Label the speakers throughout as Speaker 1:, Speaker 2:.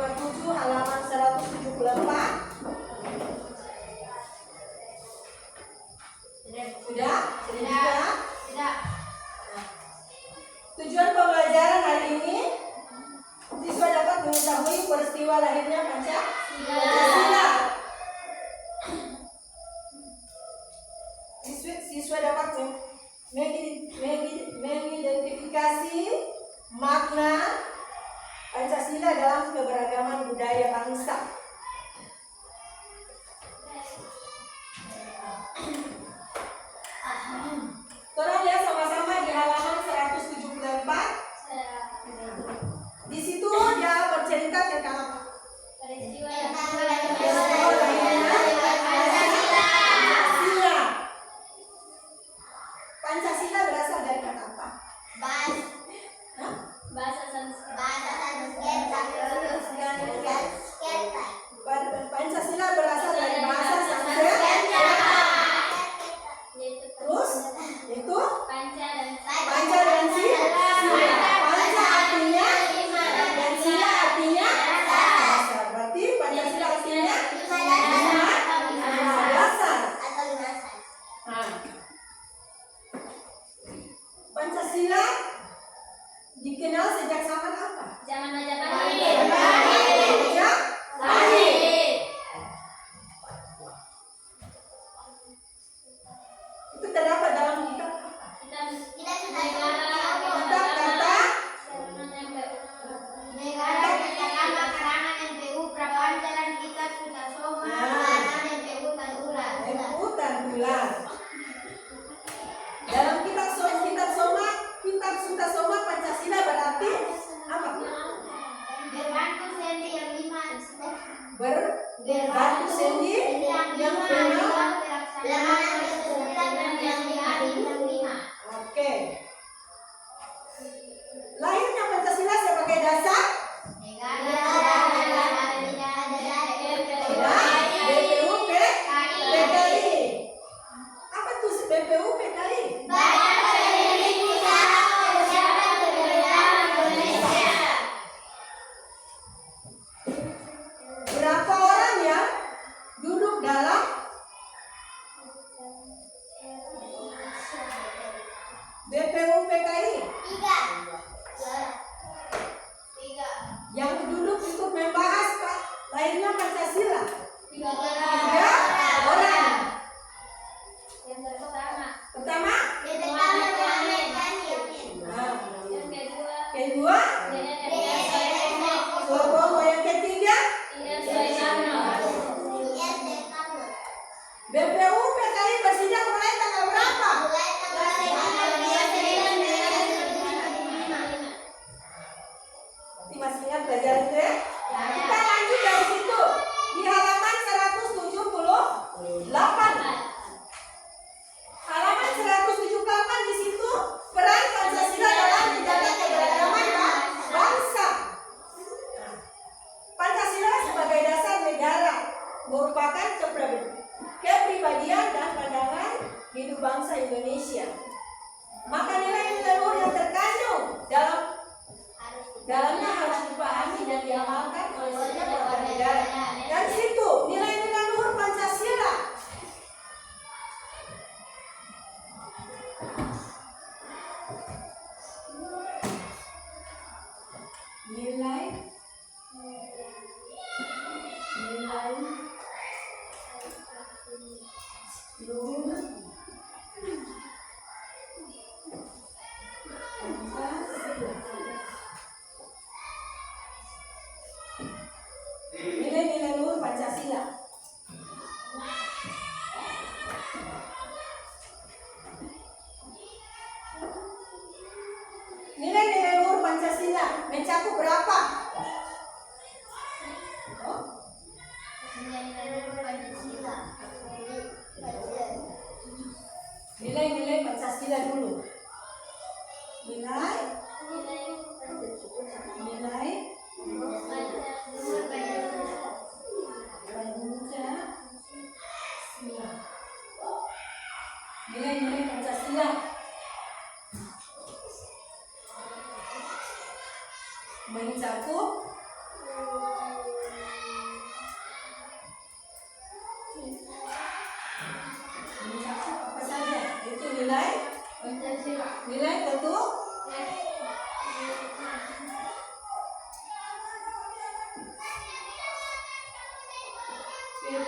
Speaker 1: 57 halaman 174. Sudah? Sudah?
Speaker 2: Tidak.
Speaker 1: Tujuan pembelajaran hari ini, siswa dapat mengetahui peristiwa lahirnya Pancasila. Siswa dapat mengidentifikasi makna Pancasila dalam keberagaman budaya bangsa. Tolong lihat sama-sama di halaman 174. Di situ dia bercerita tentang apa?
Speaker 2: Peristiwa
Speaker 1: Lahirnya Pancasila. Pancasila berasal dari kata apa?
Speaker 2: bahasa Sanskrit.
Speaker 1: Pancasila berasal dari bahasa Sanskrit. Terus itu
Speaker 2: Panca
Speaker 1: dan Sila. Panca artinya dan Sila artinya dasar. Berarti Pancasila artinya dasar. Nah, Pancasila dikenal sejak zaman apa?
Speaker 2: Zaman Majapahit.
Speaker 1: Sejak itu terdapat dalam kitab apa?
Speaker 2: Kita Hutan Bulan. Dalam kitab Suta Soma Pancasila berarti apa? Berbatu sendi yang Oke. Lahirnya Pancasila sebagai dasar BPUPKI. Apa tuh BPUPKI? Berapa orang yang duduk dalam BPUPKI? Yang duduk untuk membahas lahirnya Pancasila? 3 orang. Yang pertama.
Speaker 1: Pertama?
Speaker 2: Kedua.
Speaker 1: Kedua? Soekarno. Yang ketiga? BPUPKI bersidang mulai tanggal berapa? Berarti masih ingat pelajaran itu ya? Nah, kita lanjut dari situ di halaman 178. Halaman 178 di situ peran Pancasila dalam menjaga keberagaman bangsa. Pancasila sebagai dasar negara merupakan kepribadian dan pandangan hidup bangsa Indonesia. Maka nilai-nilai luhur yang terkandung dalamnya harus dipahami dan diamalkan oleh setiap warga negara. Dan situ nilai-nilai luhur Pancasila. Nilai luhur nilai-nilai luhur Pancasila. Nilai-nilai luhur Pancasila mencakup berapa? Nilai-nilai Pancasila dulu. Nilai nilai-nilai Pancasila mencakup
Speaker 2: Nilai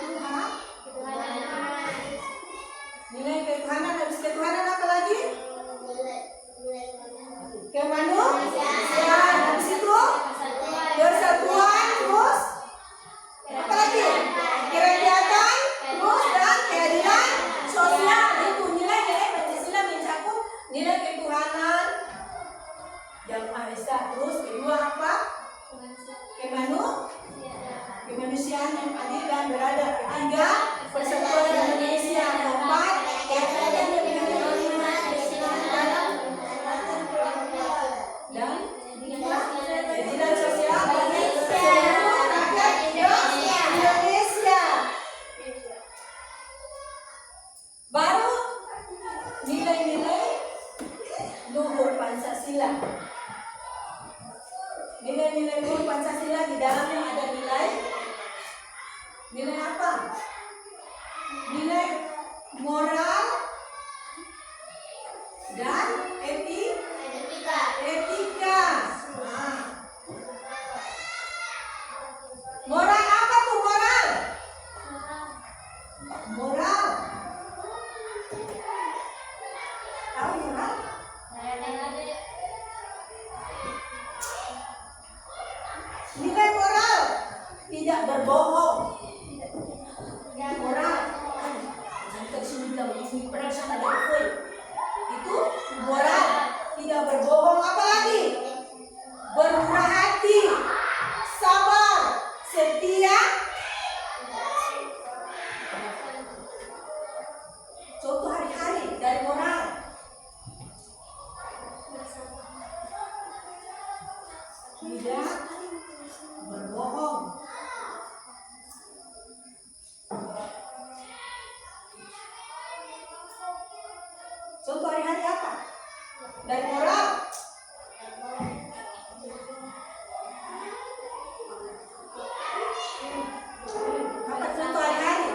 Speaker 2: ketuhanan, habis ketuhanan apa lagi? Kemanusiaan, habis itu persatuan, terus apa lagi? Kerakyatan, terus dan keadilan sosial. Itu nilai-nilai Pancasila mencakup nilai ketuhanan yang Maha Esa. Terus kedua apa? Kemanusiaan yang adil dan beradab. Ketiga, persatuan Indonesia. Keempat, keadilan dan keadilan sosial bagi seluruh rakyat Indonesia. Baru nilai-nilai luhur Pancasila. Nilai-nilai luhur Pancasila di dalamnya ada nilai apa? Nilai moral dan etika. Nah. Moral apa tuh moral? Moral. Tahu moral? Nilai moral tidak berbohong. Moral. Kita disini bilang ini perasaan ada kue. Itu moral, tidak berbohong. Apalagi bermurah hati, sabar, setia. Contoh hari-hari dari moral. Tidak berbohong. Contoh hari-hari apa? Dari moral. Apa contoh hari-hari?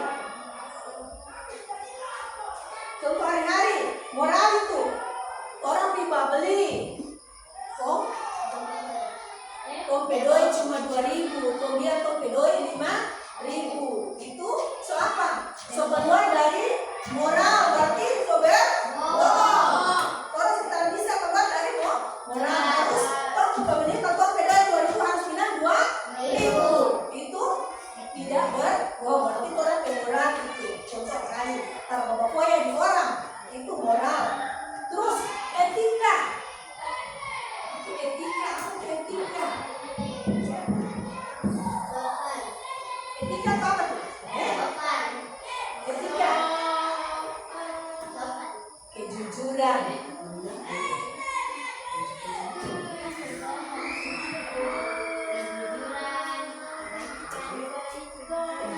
Speaker 2: Contoh hari-hari, moral itu orang pipa beli. Kok pedoi cuma 2.000, kemudian kok pedoi 5.000. Itu so apa? So keluar dari moral, berarti so berbohong. Orang tidak bisa keluar dari moral. Harus kemudian kalau pedoi 2.000 harus bilang 2.000. Itu tidak berbohong. Berarti orang pemoral itu contoh kali. Kalau bapak yang di orang itu moral. Terus etika. Etika. Etika apa tuh? Etika. Kejujuran.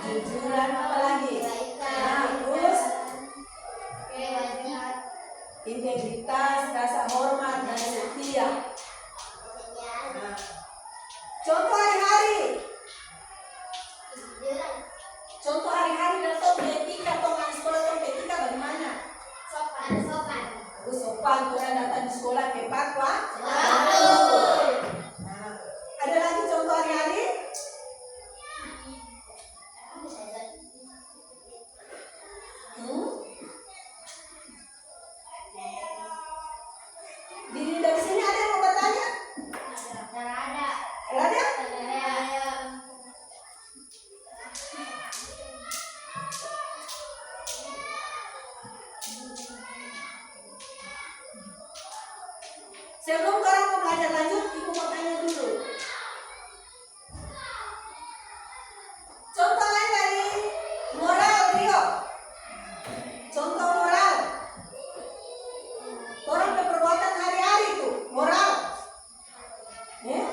Speaker 2: Kejujuran apa lagi? Nah, terus integritas, rasa hormat dan setia. Nah, contoh hari-hari. Contoh hari-hari atau etika atau anak sekolah atau etika bagaimana? Sopan, orang datang di sekolah tepat waktu. Nah, ada lagi contoh hari-hari? Dari sini ada yang mau bertanya? Ada? Sebelum orang mau belajar lanjut, ibu mau tanya dulu. Contoh lain dari moral, Rio. Contoh moral. Orang berperbuatan hari-hari itu moral. Ya?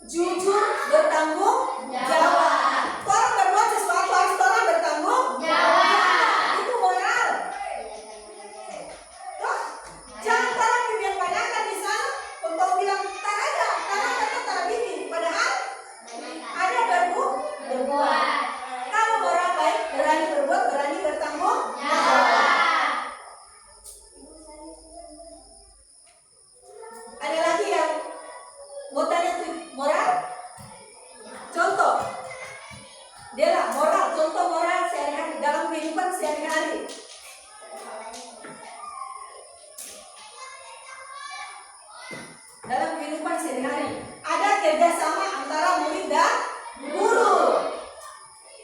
Speaker 2: Jujur, bertanggung jawab. Orang berbuat sesuatu harus orang bertanggung jawab. Itu moral. Tuh, jangan orang dibiarkan di sana untuk bilang tak ada tak bikin. Padahal ada berbuat. Kalau orang baik berani berbuat, berani bertanggung jawab. Ada lagi yang mau tanya tuh moral? sehari-hari. Dalam kehidupan sehari-hari ada kerjasama antara murid dan guru.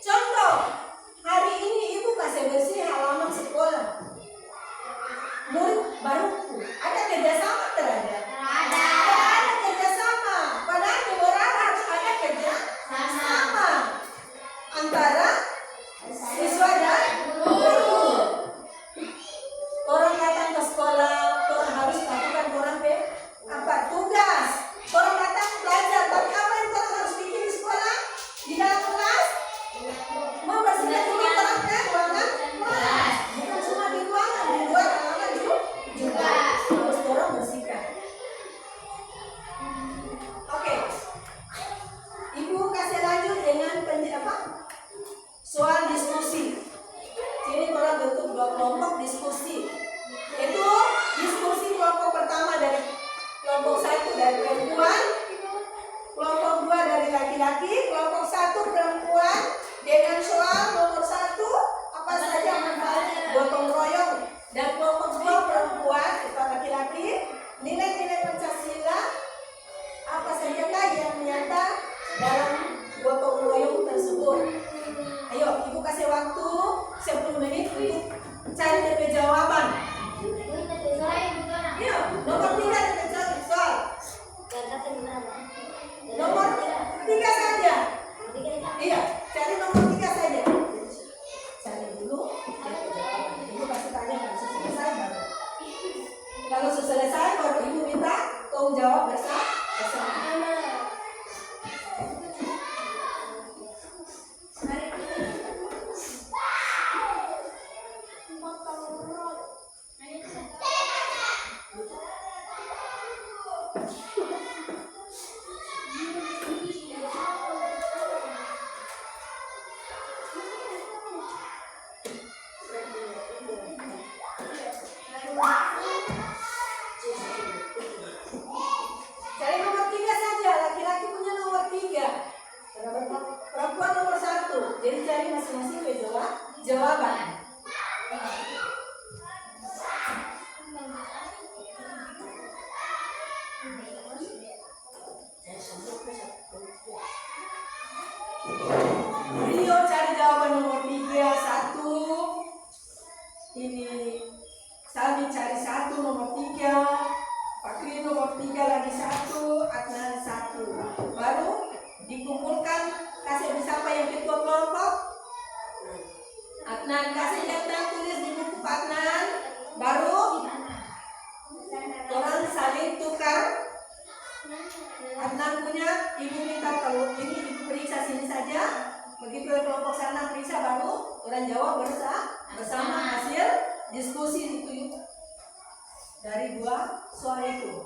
Speaker 2: Contoh, hari ini ibu kasih bersih halaman sekolah. Murid baruku, ada kerjasama terhadap? Ada kerjasama. Padahal di moral harus ada kerjasama antara siswa dan guru. Orang datang ke sekolah, orang harus lakukan tugas. Orang datang belajar, tapi apa yang orang harus bikin di sekolah? Di dalam kelas? Membersihkan dulu orangnya, ruangan kelas. Bukan cuma di ruangan, di luar halaman juga harus orang bersihkan. Oke. Ibu kasih lanjut dengan soal diskusi. Sini orang bentuk dua kelompok diskusi. Itu diskusi kelompok pertama dari kelompok 1 dari perempuan, kelompok 2 dari laki-laki, kelompok 1 perempuan dengan soal nomor 1 apa saja manfaat gotong royong, dan kelompok 2 perempuan atau laki-laki nilai-nilai Pancasila apa sajakah yang nyata dalam gotong royong tersebut. Ayo ibu kasih waktu 10 menit untuk cari DP jawaban. Iya, nomor 3 DP soal. Nomor 3 saja. Iya, cari nomor 3 saja. Cari dulu. Ibu kasih tanya kalau selesai baru. Kalau selesai baru ibu minta tolong jawab bersama. Cari nomor 3 saja, laki-laki punya nomor 3, perempuan nomor 1. Jadi cari masing-masing jawaban. Rio cari jawaban nomor 3, 1. Ini Salmi cari 1 nomor 3, Fakri nomor 3 lagi 1, Adnan 1. Baru dikumpulkan, kasih siapa yang ketua kelompok? Adnan, kasih Adnan tulis di buku Adnan. Baru orang saling tukar. Adnan punya, ibu minta kalau ini ibu periksa sini saja. Begitu kelompok sana periksa, baru orang jawab bersama hasil diskusi itu dari 2 soal itu.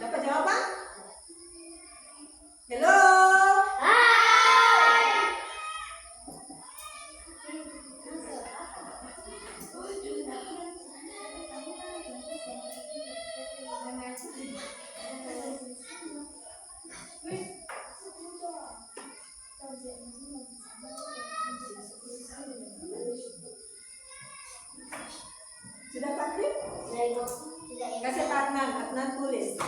Speaker 2: Dapat jawaban? Halo. Sudah Fakri? Kasih Pak Adnan tulis.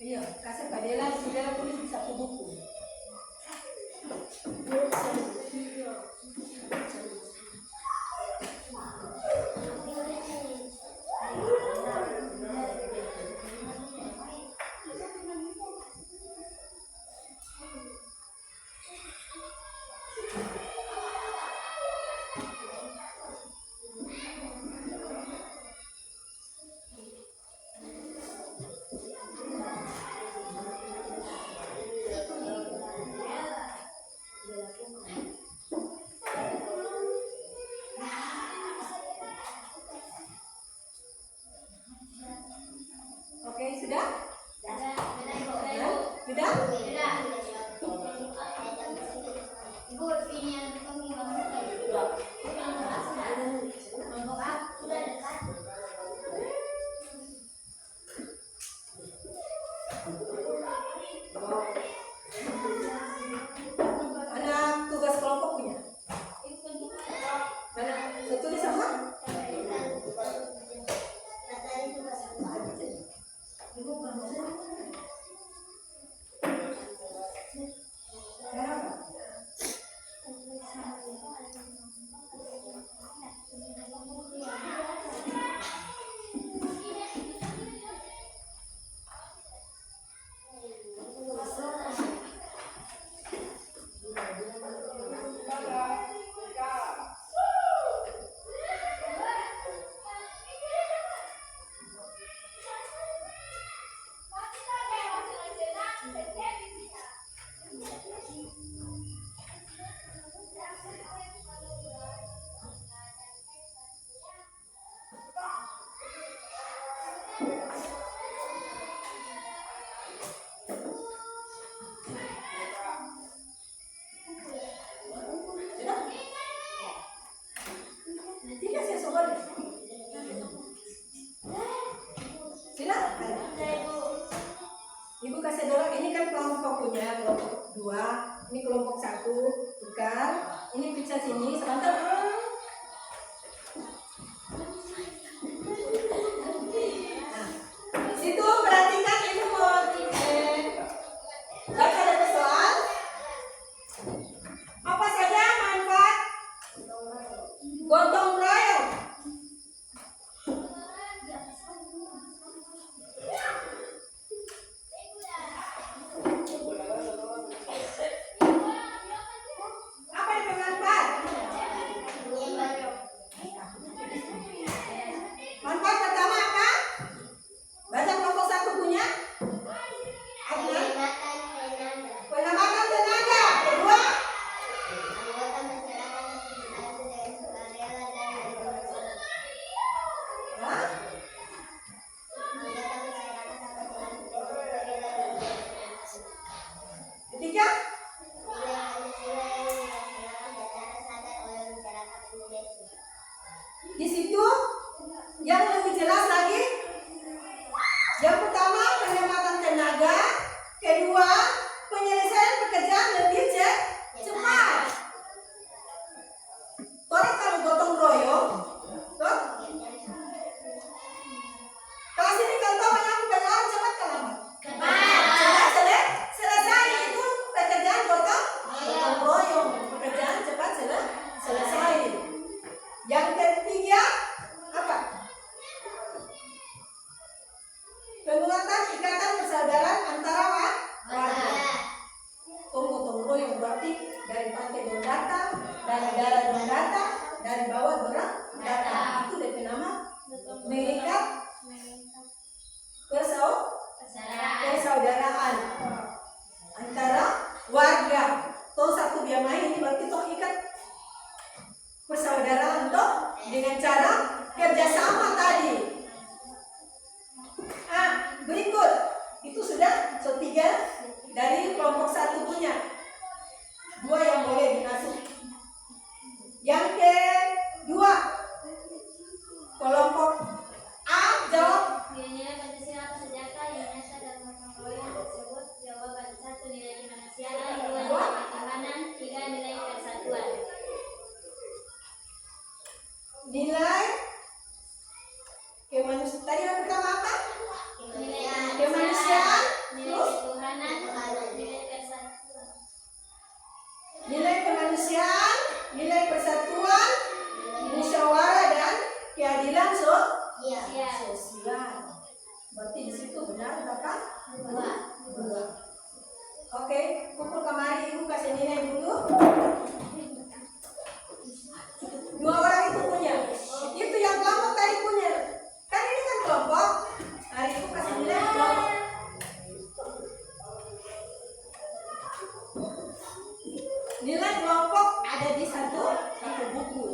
Speaker 2: Iya, kasih Pak Dela, sudah tulis di satu buku. Oke, sudah? Sudah?
Speaker 3: Ibu ini yang
Speaker 2: Ada tugas kelompok punya? Mana? Tulis apa? Nanti kasih soal. Silakan. Ibu kasih dulu. Ini kan kelompok punya, kelompok 2. Ini kelompok 1. Tukar. Ini periksa sini. Sebentar. Nah, situ perhatikan ibu mau baca ada soal. Apa saja manfaat gotong royong? Apa yang bermanfaat? Yang pertama, penghematan tenaga. Kedua, penyelesaian pekerjaan lebih cepat. Orang kalau gotong royong, toh, kalau sini contoh banyak pekerjaan cepat kan lambat? Cepat selesai itu pekerjaan gotong royong. Pekerjaan cepat selesai. Yang ketiga apa? Penguatan ikatan persaudaraan antara warga. Gotong royong berarti dari pantai dong datang, dari darat dong datang, dari bawah dong datang. Itu dari nama mengikat persaudaraan antara warga. Toh satu biamai ini berarti toh ikat persaudaraan toh dengan cara kerjasama tadi. Berikut itu sudah tiga dari kelompok satu punya. Dua yang boleh dimasuk. Yang kedua, kelompok A jawab.
Speaker 3: Nilai Pancasila apa saja yang nyata dalam gotong royong tersebut? Jawaban 1 nilai kemanusiaan, 2 nilai ketuhanan, 3 nilai persatuan.
Speaker 2: Nilai kemanusiaan. Tadi yang pertama apa?
Speaker 3: Nilai
Speaker 2: Kemanusiaan.
Speaker 3: nilai
Speaker 2: Terus
Speaker 3: ketuhanan, nilai persatuan.
Speaker 2: nilai kemanusiaan, nilai persatuan, musyawarah dan keadilan sosial. Berarti di situ benar berapa? 2. Oke, kumpul kemari, ibu kasih nilai dulu. 2 orang itu punya. Itu yang kelompok tadi punya. Kan ini kan kelompok. Hari ibu kasih nilai kelompok. Nilai kelompok ada di satu buku.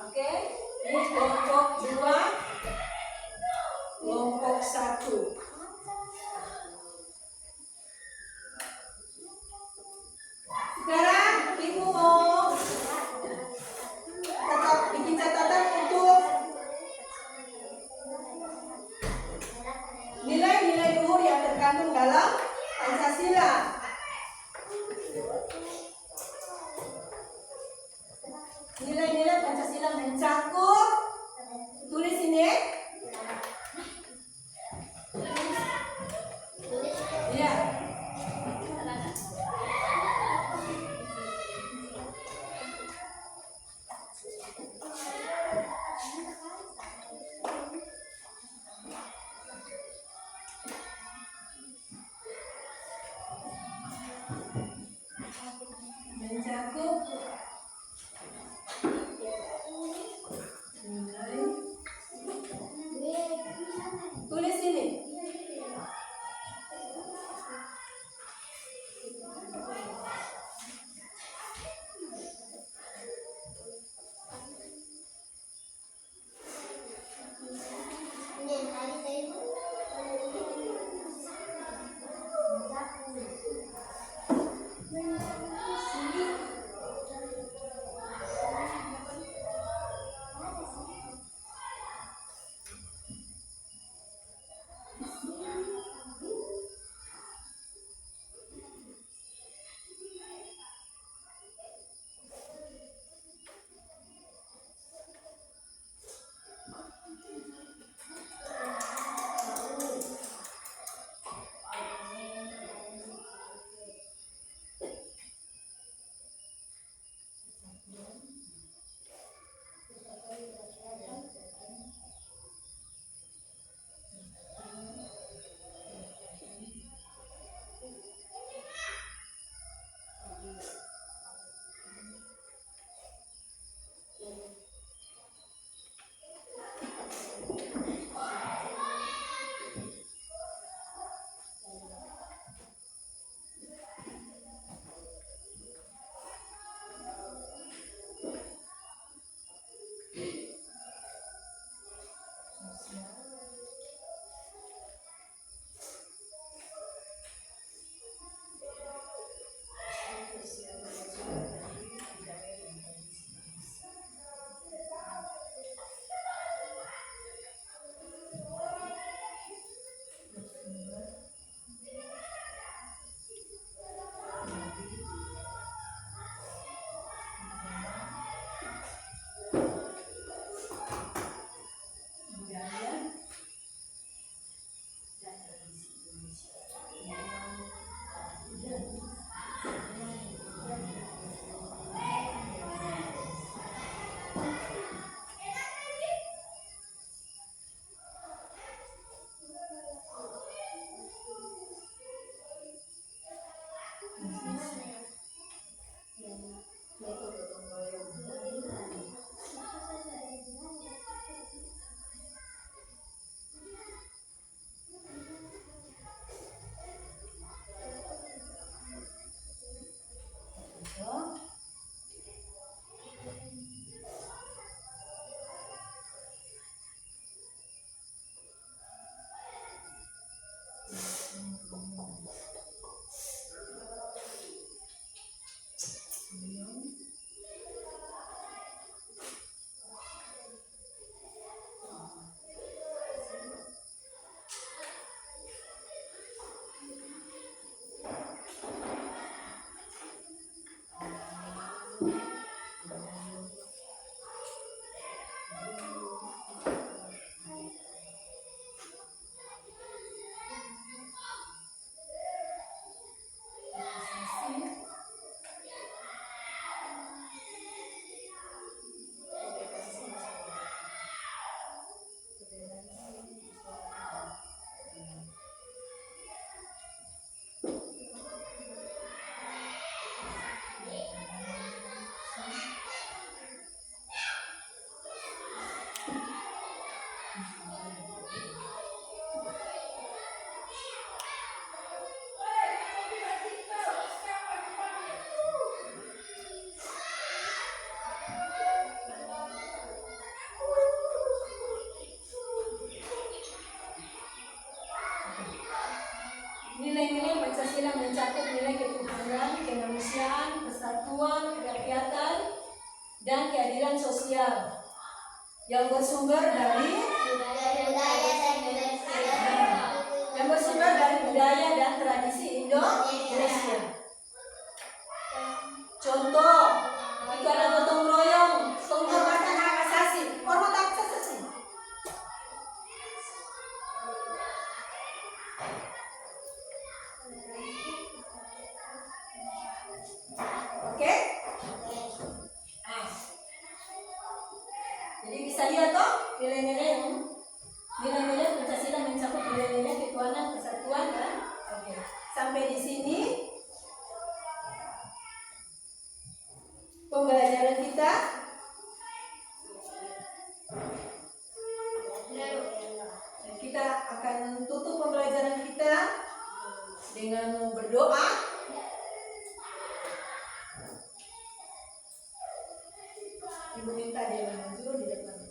Speaker 2: Oke, ini kelompok 2, kelompok 1. Sekarang ibu mau tetap bikin catatan untuk nilai-nilai luhur yang terkandung dalam Pancasila. Nilai-nilai Pancasila mencakup, tulis ini. Iya. Mencakup nilai Nilai-nilai Pancasila mencakup nilai ketuhanan, kemanusiaan, persatuan, kerakyatan, dan keadilan sosial yang bersumber dari budaya dan tradisi Indonesia. Contoh, itu ada gotong royong, penghormatan hak asasi, hormat hak asasi. Oke? Jadi bisa lihat toh nilai-nilai Pancasila mencakup nilai-nilai ketuhanan, persatuan, dan oke. Sampai di sini pembelajaran kita. Dan kita akan tutup pembelajaran kita dengan berdoa. Ibu minta dia maju di depan.